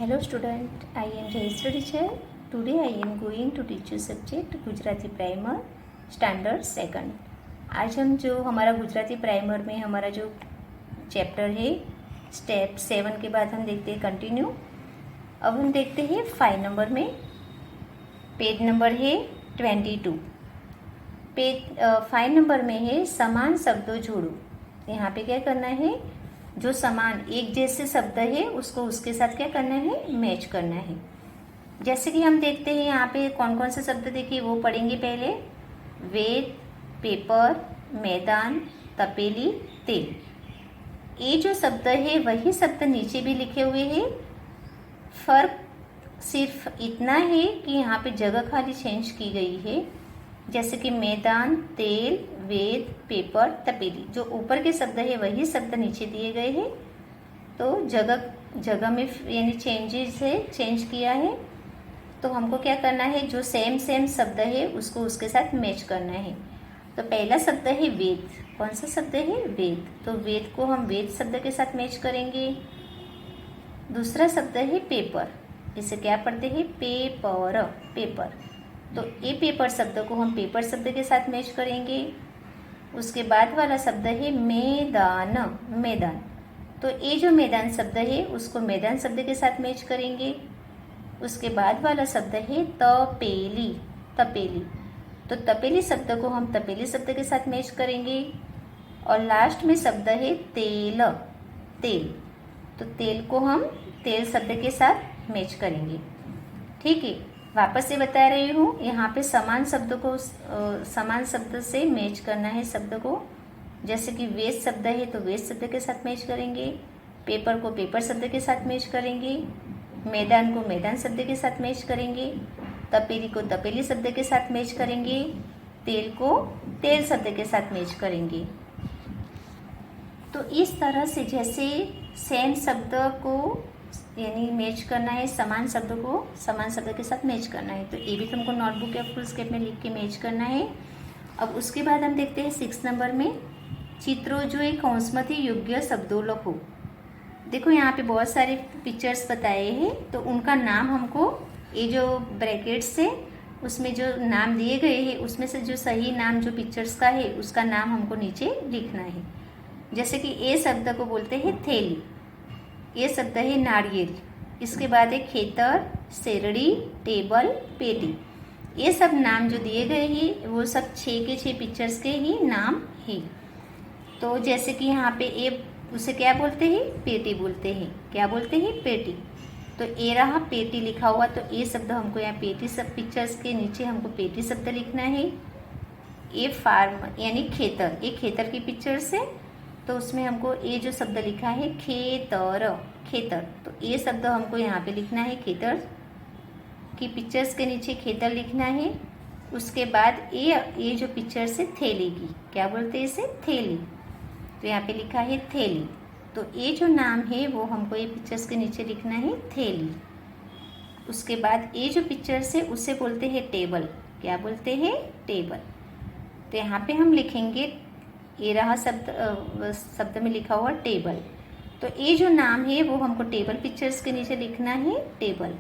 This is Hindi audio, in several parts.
Hello student, I am Jayashree teacher. Today I am going to teach you subject Gujarati primer standard second. आज हम जो हमारा गुजराती प्राइमर में हमारा जो चैप्टर है स्टेप 7 के बाद हम देखते हैं कंटिन्यू। अब हम देखते हैं 5 नंबर में, पेज नंबर है 22। पेज 5 नंबर में है समान शब्दों जोड़ो। यहाँ पे क्या करना है, जो समान एक जैसे शब्द है उसको उसके साथ क्या करना है, मैच करना है। जैसे कि हम देखते हैं यहाँ पे कौन कौन से शब्द देखिए वो पढ़ेंगे पहले। वेद, पेपर, मैदान, तपेली, तेल। ये जो शब्द है वही शब्द नीचे भी लिखे हुए हैं। फर्क सिर्फ इतना है कि यहाँ पे जगह खाली चेंज की गई है। जैसे कि मैदान, तेल, वेद, पेपर, तपेली, जो ऊपर के शब्द है वही शब्द नीचे दिए गए हैं। तो जगह में यानी चेंजेस है, चेंज किया है। तो हमको क्या करना है, जो सेम शब्द है उसको उसके साथ मैच करना है। तो पहला शब्द है वेद। कौन सा शब्द है, वेद। तो वेद को हम वेद शब्द के साथ मैच करेंगे। दूसरा शब्द है पेपर। इसे क्या पढ़ते हैं, पेपर, पेपर। तो ये पेपर शब्द को हम पेपर शब्द के साथ मैच करेंगे। उसके बाद वाला शब्द है मैदान, मैदान। तो ये जो मैदान शब्द है उसको मैदान शब्द के साथ मैच करेंगे। उसके बाद वाला शब्द है तपेली, तपेली। तो तपेली शब्द को हम तपेली शब्द के साथ मैच करेंगे। और लास्ट में शब्द है तेल, तेल। तो तेल को हम तेल शब्द के साथ मैच करेंगे। ठीक है, वापस से बता रही हूँ, यहाँ पे समान शब्द को समान शब्द से मैच करना है शब्द को। जैसे कि वेद शब्द है तो वेद शब्द के साथ मैच करेंगे। पेपर को पेपर शब्द के साथ मैच करेंगे। मैदान को मैदान शब्द के साथ मैच करेंगे। तपेली को तपेली शब्द के साथ मैच करेंगे। तेल को तेल शब्द के साथ मैच करेंगे। तो इस तरह से जैसे सेम शब्द को यानी मैच करना है, समान शब्द को समान शब्द के साथ मैच करना है। तो ये भी तुमको नोटबुक या फुल स्केप में लिख के मैच करना है। अब उसके बाद हम देखते हैं 6 नंबर में, चित्रों जो एक कौंसमती योग्य शब्दों लखो। देखो यहाँ पे बहुत सारे पिक्चर्स बताए हैं, तो उनका नाम हमको ये जो ब्रैकेट्स है उसमें जो नाम दिए गए हैं उसमें से जो सही नाम जो पिक्चर्स का है उसका नाम हमको नीचे लिखना है। जैसे कि ये शब्द को बोलते हैं थैली, ये शब्द है नारियल। इसके बाद है खेतर, शेरड़ी, टेबल, पेटी। ये सब नाम जो दिए गए हैं वो सब 6 के 6 पिक्चर्स के ही नाम है। तो जैसे कि यहाँ पे ये उसे क्या बोलते हैं, पेटी बोलते हैं। क्या बोलते हैं, पेटी। तो ये रहा पेटी लिखा हुआ। तो ये शब्द हमको यहाँ पेटी सब पिक्चर्स के नीचे हमको पेटी शब्द लिखना है। ये फार्म यानी खेतर, ये खेतर की पिक्चर्स है। तो उसमें हमको ये जो शब्द लिखा है खेतर, खेतर। तो ये शब्द हमको यहाँ पे लिखना है, खेतर की पिक्चर्स के नीचे खेतर लिखना है। उसके बाद ये जो पिक्चर्स है थैली की, क्या बोलते हैं इसे, थैली। तो यहाँ पे लिखा है थैली। तो ये जो नाम है वो हमको ये पिक्चर्स के नीचे लिखना है, थैली। उसके बाद ये जो पिक्चर्स है उसे बोलते हैं टेबल। क्या बोलते हैं, टेबल। तो यहाँ पे हम लिखेंगे, ये रहा शब्द में लिखा हुआ टेबल। तो ये जो नाम है वो हमको टेबल पिक्चर्स के नीचे लिखना है, टेबल।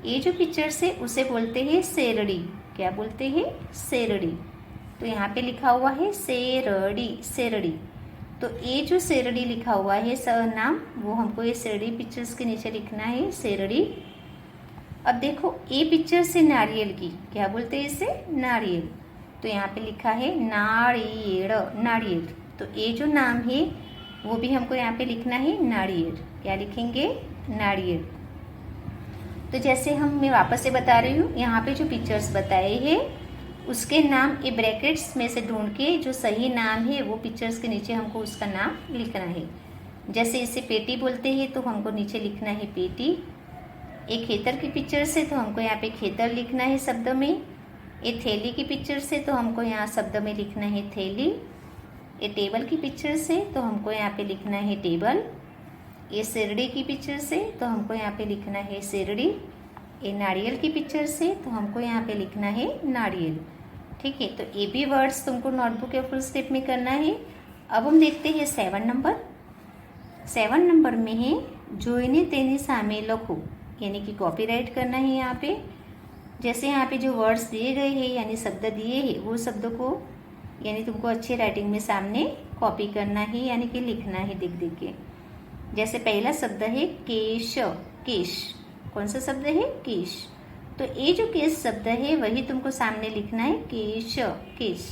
ये जो पिक्चर्स है उसे बोलते हैं शेरड़ी। क्या बोलते हैं, शेरड़ी। तो यहाँ पे लिखा हुआ है शेरड़ी, शेरड़ी। तो ये जो शेरड़ी लिखा हुआ है नाम, वो हमको ये शेरड़ी पिक्चर्स के नीचे लिखना है, शेरड़ी। अब देखो ये पिक्चर से नारियल की, क्या बोलते हैं इसे, नारियल। तो यहाँ पे लिखा है नारियल, नारियल। तो ये जो नाम है वो भी हमको यहाँ पे लिखना है, नारियल। क्या लिखेंगे, नारियल। तो जैसे मैं वापस से बता रही हूँ, यहाँ पे जो पिक्चर्स बताए हैं उसके नाम ये ब्रैकेट्स में से ढूंढ के जो सही नाम है वो पिक्चर्स के नीचे हमको उसका नाम लिखना है। जैसे इसे पेटी बोलते हैं तो हमको नीचे लिखना है पेटी। एक खेतर की पिक्चर से तो हमको यहाँ पे खेतर लिखना है शब्द में। ये थैली की पिक्चर से तो हमको यहाँ शब्द में लिखना है थैली। ये टेबल की पिक्चर से तो हमको यहाँ पे लिखना है टेबल। ये शेरड़ी की पिक्चर से तो हमको यहाँ पे लिखना है शेरड़ी। ये नारियल की पिक्चर से तो हमको यहाँ पे लिखना है नारियल। ठीक है, तो ये भी वर्ड्स तुमको नोटबुक या फुल स्टेप में करना है। अब हम देखते हैं 7 नंबर। 7 नंबर में है જોઈને તેની सामे લખो, यानी कि कॉपी राइट करना है यहाँ पे। जैसे यहाँ पे जो वर्ड्स दिए गए हैं यानी शब्द दिए हैं वो शब्द को यानी तुमको अच्छे राइटिंग में सामने कॉपी करना है यानी कि लिखना है दिख दिख के। जैसे पहला शब्द है केश, केश कौन सा शब्द है? केश। तो ये जो केश शब्द है वही तुमको सामने लिखना है, केश, केश।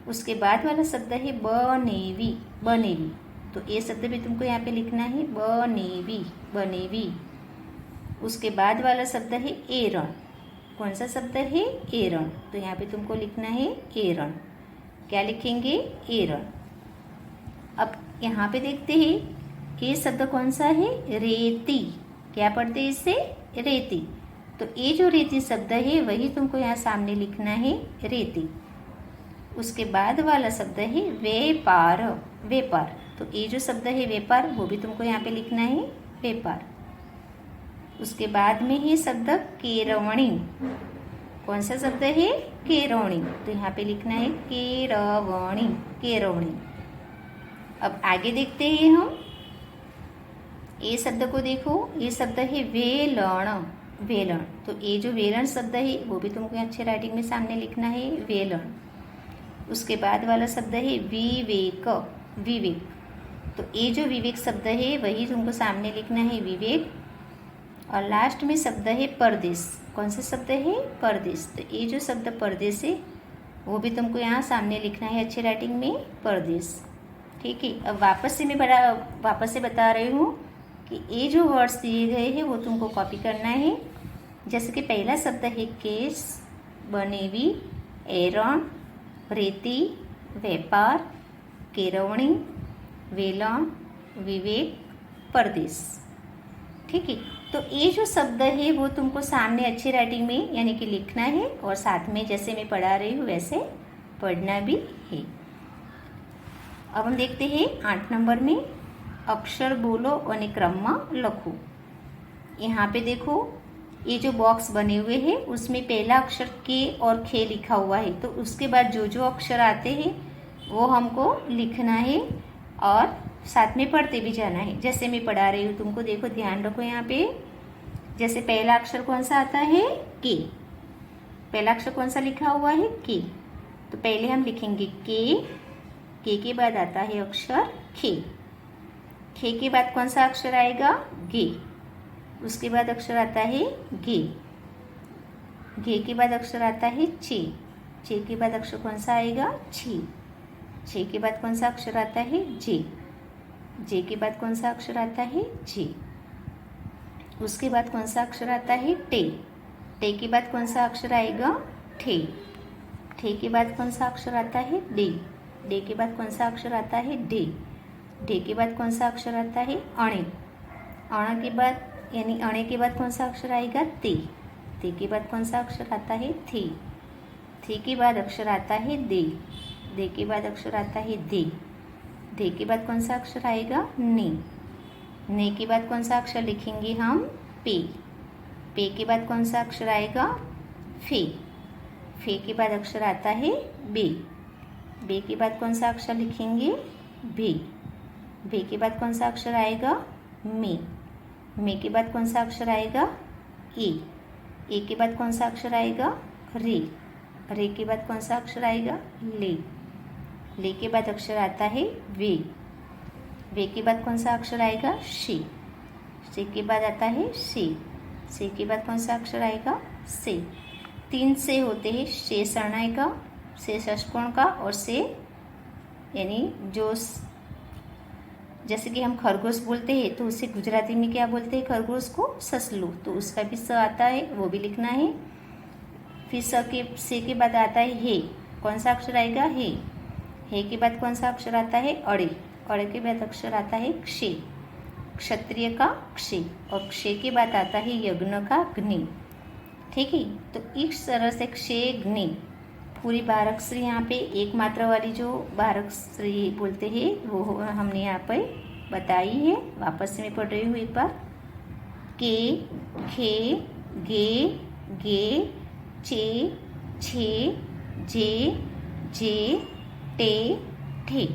उसके बाद वाला शब्द है बनेवी, बनेवी। तो ये शब्द भी तुमको यहाँ पे लिखना है, बनेवी, बनेवी। उसके बाद वाला शब्द है एरण, कौन सा शब्द है? एरण। तो यहाँ पे तुमको लिखना है एरण। क्या लिखेंगे? एरण। अब यहाँ पे देखते हैं ये शब्द कौन सा है? रेती। क्या पढ़ते हैं इससे? रेती। तो ये जो रेती शब्द है वही तुमको यहाँ सामने लिखना है, रेती। उसके बाद वाला शब्द है व्यापार, व्यापार। तो ये जो शब्द है व्यापार वो भी तुमको यहाँ पे लिखना है, व्यापार। उसके बाद में है शब्द केरवणी, कौन सा शब्द है? केरवणी। तो यहाँ पे लिखना है केरवणी, केरवणी। अब आगे देखते हैं हम, ये शब्द को देखो, ये शब्द है वेलण, वेलण। तो ये जो वेलण शब्द है वो भी तुमको अच्छे राइटिंग में सामने लिखना है, वेलण। उसके बाद वाला शब्द है विवेक, विवेक। तो ये जो विवेक शब्द है वही तुमको सामने लिखना है, विवेक। और लास्ट में शब्द है परदेश, कौन सा शब्द है? परदेश। तो ये जो शब्द परदेश है वो भी तुमको यहाँ सामने लिखना है अच्छे राइटिंग में, परदेश। ठीक है। अब वापस से बता रही हूँ कि ये जो वर्ड्स दिए गए हैं वो तुमको कॉपी करना है। जैसे कि पहला शब्द है केस, बनेवी, एरण, रेती, व्यापार, केरवणी, वेलण, विवेक, परदेश। ठीक है। तो ये जो शब्द है वो तुमको सामने अच्छी राइटिंग में यानी कि लिखना है और साथ में जैसे मैं पढ़ा रही हूँ वैसे पढ़ना भी है। अब हम देखते हैं 8 नंबर में, अक्षर बोलो और क्रम में लखो। यहाँ पे देखो ये जो बॉक्स बने हुए हैं उसमें पहला अक्षर के और खे लिखा हुआ है। तो उसके बाद जो जो अक्षर आते हैं वो हमको लिखना है और साथ में पढ़ते भी जाना है। जैसे मैं पढ़ा रही हूँ तुमको देखो, ध्यान रखो यहाँ पे। जैसे पहला अक्षर कौन सा आता है? के। पहला अक्षर कौन सा लिखा हुआ है? के। तो पहले हम लिखेंगे के के बाद आता है अक्षर खे। खे के बाद कौन सा अक्षर आएगा? गे। उसके बाद अक्षर आता है गे। गे के बाद अक्षर आता है चे। चे के बाद अक्षर कौन सा आएगा? छे। छे के बाद कौन सा अक्षर आता है? जे। जे के बाद कौन सा अक्षर आता है? जे। उसके बाद कौन सा अक्षर आता है? टे। टे के बाद कौन सा अक्षर आएगा? ठे। ठे के बाद कौन सा अक्षर आता है? डे। डे के बाद कौन सा अक्षर आता है? डे। डे के बाद कौन सा अक्षर आता है? अणे। अण के बाद यानी अणे के बाद कौन सा अक्षर आएगा? ते। ते के बाद कौन सा अक्षर आता है? थे। थे के बाद अक्षर आता है दे। दे के बाद अक्षर आता है दे। दे के बाद कौन सा अक्षर आएगा? ने। ने के बाद कौन सा अक्षर लिखेंगे हम? पे। पे के बाद कौन सा अक्षर आएगा? फे। फे के बाद अक्षर आता है बे। बे के बाद कौन सा अक्षर लिखेंगे? बे। बे के बाद कौन सा अक्षर आएगा? मे। मे के बाद कौन सा अक्षर आएगा? ए। ए के बाद कौन सा अक्षर आएगा? रे। रे के बाद कौन सा अक्षर आएगा? ले। ले के बाद अक्षर आता है वे। वे के बाद कौन सा अक्षर आएगा? शे। शे के बाद आता है से। से के बाद कौन सा अक्षर आएगा? से। 3 से होते हैं, से शरणाई का, से षष्कोण का और से यानी जो जैसे कि हम खरगोश बोलते हैं तो उसे गुजराती में क्या बोलते हैं? खरगोश को ससलू। तो उसका भी स आता है, वो भी लिखना है। फिर से के बाद आता है हे। कौन सा अक्षर आएगा? हे। हे के बाद कौन सा अक्षर आता है? अड़े। अड़े के बाद अक्षर आता है क्षे। क्षत्रिय का क्षे। और क्षे के बाद आता है यज्ञ का ग्नि। ठीक है। तो इस तरह से क्षे ग्नि पूरी बारकश्री यहाँ पे एक मात्रा वाली जो बारकश्री बोलते हैं वो हमने यहाँ पे बताई है। वापस से मैं पढ़ रही हूँ एक बार। के, खे, गे, गे, चे, छे, जे, जे, टे, ठे।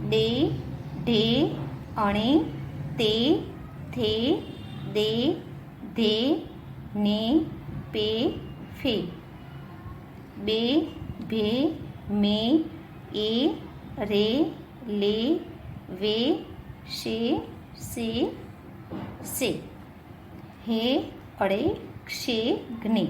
डे, ढे, अणे, ते थे दे धे ने पे फे बे भे मे ए रे ले वे शे से हे अड़े क्षे घ्ने।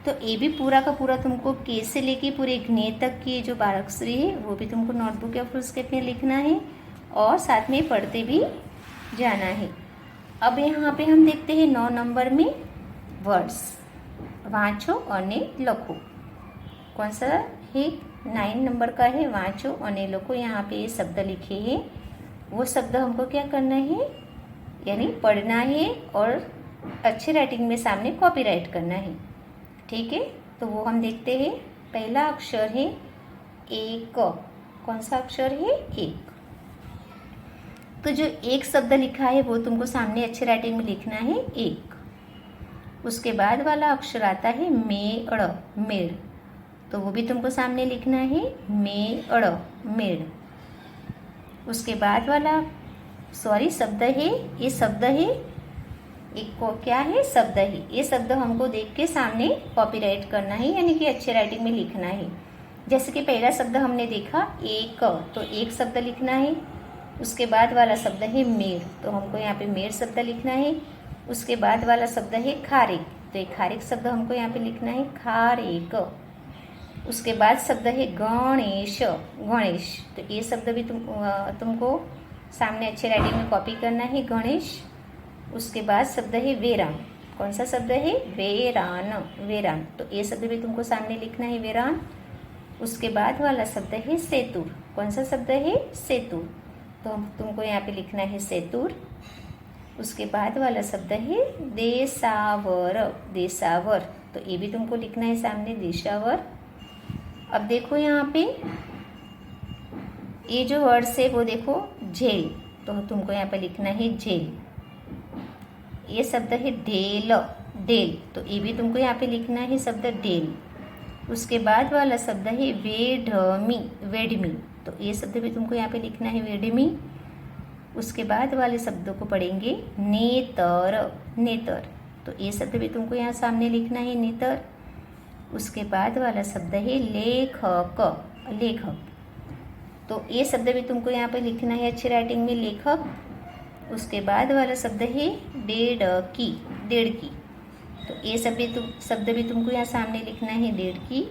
तो ये भी पूरा का पूरा तुमको के से लेके पूरे घ्ने तक की जो 12 अक्षरी है वो भी तुमको नोटबुक या फुलस्केप में लिखना है और साथ में पढ़ते भी जाना है। अब यहाँ पे हम देखते हैं 9 नंबर में वर्ड्स वाँचो और लखो। कौन सा है? 9 नंबर का है वाँचो और लखो। यहाँ पे ये शब्द लिखे हैं, वो शब्द हमको क्या करना है, यानी पढ़ना है और अच्छे राइटिंग में सामने कॉपीराइट करना है। ठीक है, तो वो हम देखते हैं। पहला अक्षर है एक। कौन सा अक्षर है? एक। तो जो एक शब्द लिखा है वो तुमको सामने अच्छे राइटिंग में लिखना है, एक। उसके बाद वाला अक्षर आता है मेड़, मेड़, तो वो भी तुमको सामने लिखना है, मेड़, मेड़। उसके बाद वाला शब्द है, ये शब्द है, एक को क्या है? शब्द है। ये शब्द हमको देख के सामने कॉपीराइट करना है, यानी कि अच्छे राइटिंग में लिखना है। जैसे कि पहला शब्द हमने देखा एक, तो एक शब्द लिखना है। उसके बाद वाला शब्द है मेड़, तो हमको यहाँ पे मेड़ शब्द लिखना है। उसके बाद वाला शब्द है खारेक, तो एक खारेक शब्द हमको यहाँ पे लिखना है, खारेक। उसके बाद शब्द है गणेश, गणेश, तो ये शब्द भी तुमको सामने अच्छे राइटिंग में कॉपी करना है, गणेश। उसके बाद शब्द है वेरान। कौन सा शब्द है? वेरान, वेरान, तो ये शब्द भी तुमको सामने लिखना है, वेरान। उसके बाद वाला शब्द है सेतुर। कौन सा शब्द है? सेतुर, तो तुमको यहाँ पे लिखना है सेतुर। उसके बाद वाला शब्द है देशावर, देशावर, तो ये भी तुमको लिखना है सामने, देशावर। अब देखो यहाँ पे ये जो वर्ड्स है वो देखो झेल, तो तुमको यहाँ पे लिखना है झेल। ये शब्द है ढेल, डेल, तो ये भी तुमको यहाँ पे लिखना है शब्द डेल। उसके बाद वाला शब्द है वेढमी, वेढमी, तो ये शब्द भी तुमको यहाँ पे लिखना है, वेढमी। उसके बाद वाले शब्दों को पढ़ेंगे नेतर, नेतर, तो ये शब्द भी तुमको यहाँ सामने लिखना है, नेतर। उसके बाद वाला शब्द है लेखक, लेखक, तो ये शब्द भी तुमको यहाँ पे लिखना है अच्छी राइटिंग में, लेखक। उसके बाद वाला शब्द है डेढ़की, डेढ़की, तो ये शब्द भी तुमको यहाँ सामने लिखना है, डेढ़की।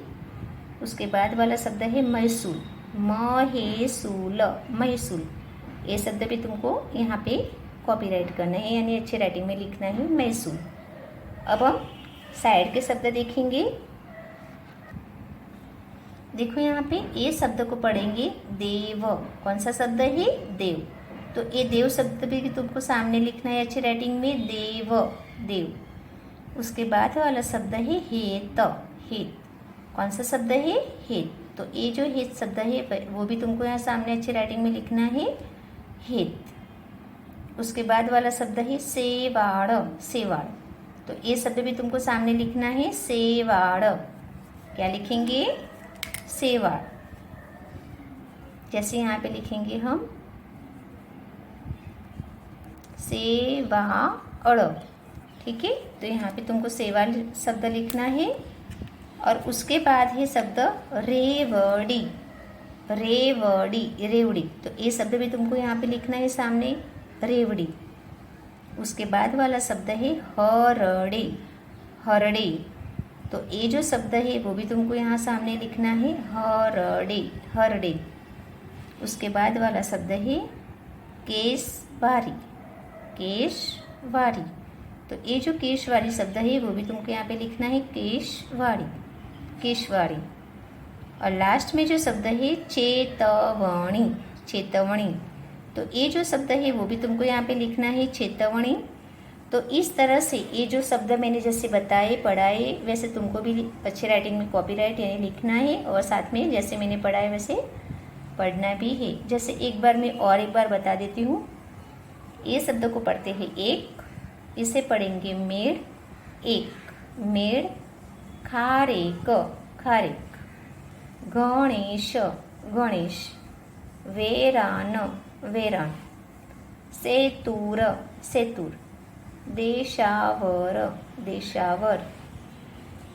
उसके बाद वाला शब्द है महसूल, महेसूल, महसूल, ये शब्द भी तुमको यहाँ पे कॉपीराइट करना है, यानी अच्छे राइटिंग में लिखना है, महसूल। अब हम साइड के शब्द देखेंगे। देखो यहाँ पे ये शब्द को पढ़ेंगे देव। कौन सा शब्द है? देव, तो ये देव शब्द भी तुमको सामने लिखना है अच्छी राइटिंग में, देव, देव। उसके बाद वाला शब्द है हेत, हेत, कौन सा शब्द है? हेत, तो ये जो हेत शब्द है वो भी तुमको यहाँ सामने अच्छी राइटिंग में लिखना है, हेत। उसके बाद वाला शब्द है सेवाड़, सेवाड़, तो ये शब्द भी तुमको सामने लिखना है, सेवाड़। क्या लिखेंगे? सेवाड़। जैसे यहाँ पे लिखेंगे हम सेवाड़, ठीक है, तो यहाँ पे तुमको सेवाड़ शब्द लिखना है। और उसके बाद है शब्द रेवड़ी, रेवड़ी, रेवड़ी, तो ये शब्द भी तुमको यहाँ पे लिखना है सामने, रेवड़ी। उसके बाद वाला शब्द है हरड़े, हरड़े, तो ये जो शब्द है वो भी तुमको यहाँ सामने लिखना है, हरड़े, हरड़े। उसके बाद वाला शब्द है केशवारी, केशवारी, तो ये जो केशवारी शब्द है वो भी तुमको यहाँ पे लिखना है, केशवारी, केशवारी। और लास्ट में जो शब्द है चेतवणी, चेतवणी, तो ये जो शब्द है वो भी तुमको यहाँ पे लिखना है, चेतवणी। तो इस तरह से ये जो शब्द मैंने जैसे बताए पढ़ाए वैसे तुमको भी अच्छे राइटिंग में कॉपीराइट यानी लिखना है, और साथ में जैसे मैंने पढ़ाया वैसे पढ़ना भी है। जैसे एक बार मैं और एक बार बता देती हूँ। ये शब्द को पढ़ते हैं एक, इसे पढ़ेंगे मेड़, एक, मेड़। खारेक, खारेक। गणेश, गणेश। वेरान, वेरान। सेतूर सेतूर, देशावर देशावर।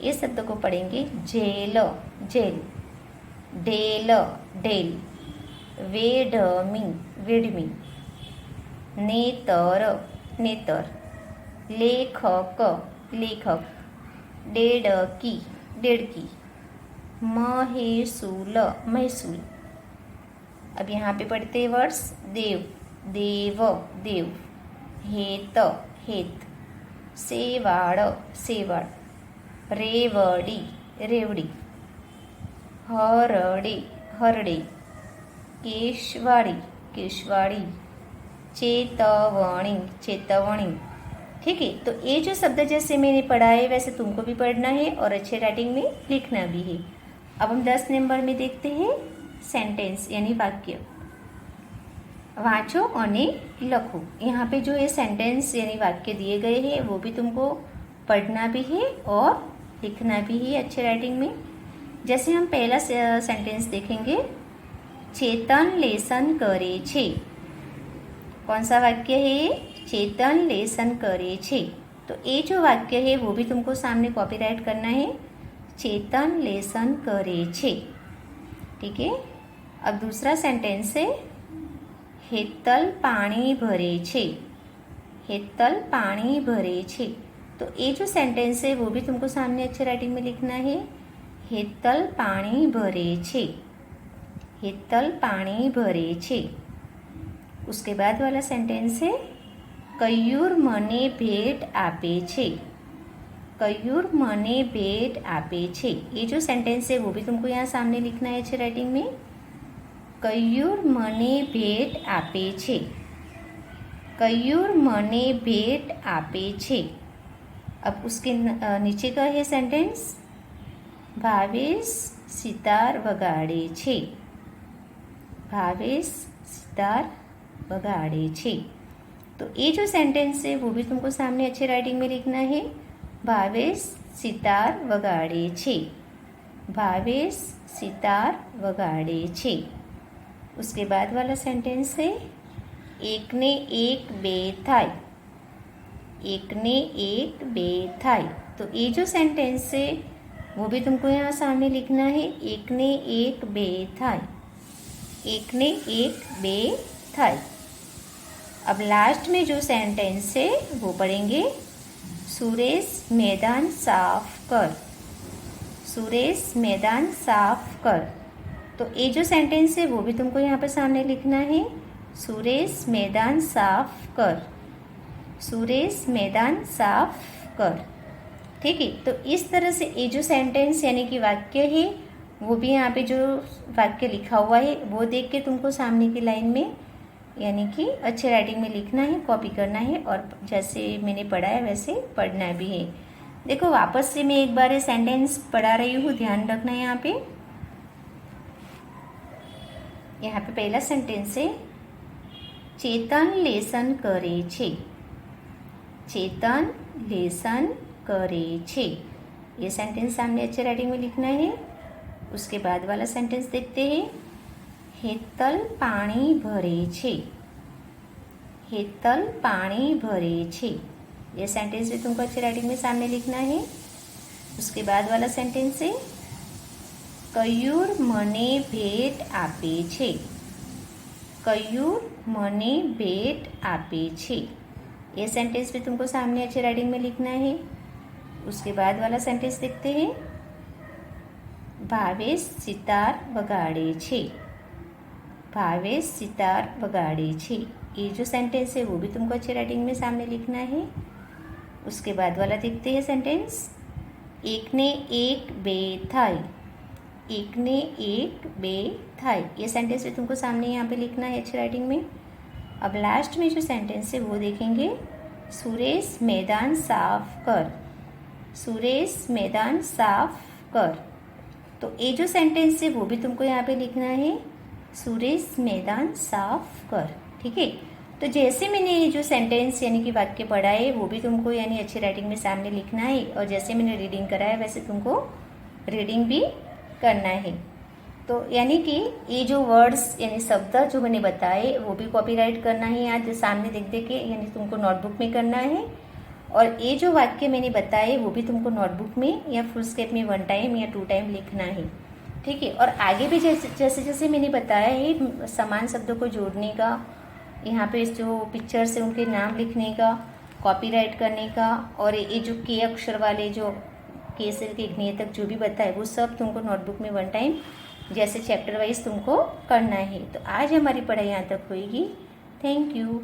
ये शब्द को पढ़ेंगे। जेल जेल, डेल डेल, वेडमी वेडमी, नेतर नेतर, लेखक लेखक, डेडकी डेडकी, महसूल महसूल। अब यहाँ पे पढ़ते हैं वर्ड्स। देव देव देव, हेत हेत, सेवाड़ सेवाड़, रेवड़ी रेवड़ी, हरड़े हरड़े, केशवाड़ी केशवाड़ी, चेतवणी चेतवणी। ठीक है, तो ये जो शब्द जैसे मैंने पढ़ा है वैसे तुमको भी पढ़ना है और अच्छे राइटिंग में लिखना भी है। अब हम 10 नंबर में देखते हैं सेंटेंस यानी वाक्य। वाँचो और लखो। यहाँ पे जो ये सेंटेंस यानी वाक्य दिए गए हैं वो भी तुमको पढ़ना भी है और लिखना भी है अच्छे राइटिंग में। जैसे हम पहला सेंटेंस देखेंगे, चेतन लेसन करे छे। कौन सा वाक्य है? चेतन लेसन करे छे। तो ये जो वाक्य है वो भी तुमको सामने कॉपीराइट करना है, चेतन लेसन करे छे। ठीक है। अब दूसरा सेंटेंस है, हेतल पानी भरे छे। हेतल पानी भरे छे। तो ये जो सेंटेंस है वो भी तुमको सामने अच्छे राइटिंग में लिखना है, हेतल पानी भरे छे। हेतल पानी भरे छे। उसके बाद वाला सेंटेंस है, कयूर मने भेट आपे छे। कयूर मने भेट आपे छे। ये जो सेंटेंस है वो भी तुमको यहाँ सामने लिखना है अच्छे राइटिंग में, कयूर मने भेट आपे छे। कयूर मने भेट आपे छे। अब उसके नीचे का है सेंटेंस, भावेश सितार वगाड़े छे। भावेश सितार वगाड़े छे। तो ये जो सेंटेंस है वो भी तुमको सामने अच्छे राइटिंग में लिखना है, भावेश सितार वगाड़े छे। भावेश सितार वगाड़े छे। उसके बाद वाला सेंटेंस है, एक ने एक बे थाय। एक ने एक बे थाय। तो ये जो सेंटेंस है वो भी तुमको यहाँ सामने लिखना है, एक ने एक बे थाय। एक ने एक बे थाय। अब लास्ट में जो सेंटेंस है वो पढ़ेंगे, सुरेश मैदान साफ कर। सुरेश मैदान साफ कर। तो ये जो सेंटेंस है वो भी तुमको यहाँ पर सामने लिखना है, सुरेश मैदान साफ कर। सुरेश मैदान साफ कर। ठीक है। तो इस तरह से ये जो सेंटेंस यानी कि वाक्य है वो भी यहाँ पे जो वाक्य लिखा हुआ है वो देख के तुमको सामने की लाइन में यानी कि अच्छे राइटिंग में लिखना है, कॉपी करना है और जैसे मैंने पढ़ा है वैसे पढ़ना भी है। देखो वापस से मैं एक बार ये सेंटेंस पढ़ा रही हूँ, ध्यान रखना है यहाँ पे। यहाँ पे पहला सेंटेंस है, चेतन लेसन करे छे। चेतन लेसन करे छे। ये सेंटेंस सामने अच्छे राइटिंग में लिखना है। उसके बाद वाला सेंटेंस देखते हैं, हेतल पानी भरे छे। हेतल पानी भरे छे। ये सेंटेंस भी तुमको अच्छे राइटिंग में सामने लिखना है। उसके बाद वाला सेंटेंस है, कयूर मने भेट आपे छे। कयूर मने भेट आपे छे। ये सेंटेंस भी तुमको सामने अच्छे राइटिंग में लिखना है। उसके बाद वाला सेंटेंस देखते हैं, भावेश सितार वगाड़े छे। भावेश सितार वगाड़े छे। ये जो सेंटेंस है वो भी तुमको अच्छे राइटिंग में सामने लिखना है। उसके बाद वाला देखते हैं सेंटेंस, एक ने एक बे थाय। एक ने एक बे थाय। ये सेंटेंस भी तुमको सामने यहाँ पे लिखना है अच्छे राइटिंग में। अब लास्ट में जो सेंटेंस है वो देखेंगे, सुरेश मैदान साफ कर। सुरेश मैदान साफ कर। तो ये जो सेंटेंस है वो भी तुमको यहाँ पे लिखना है, सुरेश मैदान साफ कर। ठीक है। तो जैसे मैंने ये जो सेंटेंस यानी कि वाक्य पढ़ा है वो भी तुमको यानी अच्छी राइटिंग में सामने लिखना है और जैसे मैंने रीडिंग करा है वैसे तुमको रीडिंग भी करना है। तो यानी कि ये जो वर्ड्स यानी शब्द जो मैंने बताए वो भी कॉपीराइट करना है यहाँ सामने देख देख के, यानी तुमको नोटबुक में करना है। और ये जो वाक्य मैंने बताए वो भी तुमको नोटबुक में या फुल स्केप में 1 टाइम या 2 टाइम लिखना है, ठीक है। और आगे भी जैसे जैसे मैंने बताया है समान शब्दों को जोड़ने का, यहाँ पे जो पिक्चर्स है उनके नाम लिखने का, कॉपीराइट करने का, और ये जो के अक्षर वाले जो के से लेके ज्ञ तक जो भी बताए वो सब तुमको नोटबुक में 1 टाइम जैसे चैप्टर वाइज तुमको करना है। तो आज हमारी पढ़ाई यहाँ तक होगी। Thank you.